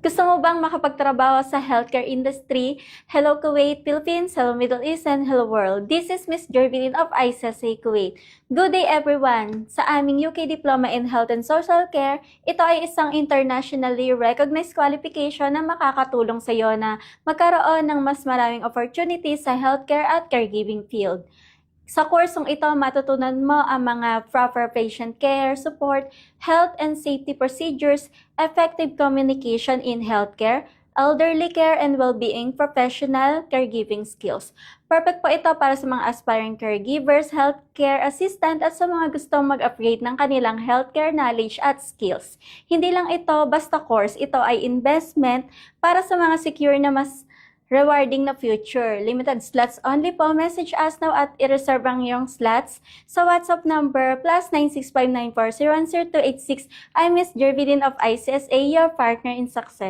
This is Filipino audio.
Gusto mo bang makapagtrabaho sa healthcare industry? Hello Kuwait, Philippines, hello Middle East, and hello world. This is Miss Jervin of ICSA Kuwait. Good day everyone! Sa aming UK Diploma in Health and Social Care, ito ay isang internationally recognized qualification na makakatulong sa iyo na magkaroon ng mas maraming opportunities sa healthcare at caregiving field. Sa kursong ito, matutunan mo ang mga proper patient care, support, health and safety procedures, effective communication in healthcare, elderly care and well-being, professional caregiving skills. Perfect po ito para sa mga aspiring caregivers, healthcare assistant at sa mga gustong mag-upgrade ng kanilang healthcare knowledge at skills. Hindi lang ito basta course, ito ay investment para sa mga secure na mas rewarding na future. Limited slots only po. Message us now at i-reserve ang iyong slots sa WhatsApp number +96594010286. I'm Miss Jervidin of ICSA, your partner in success.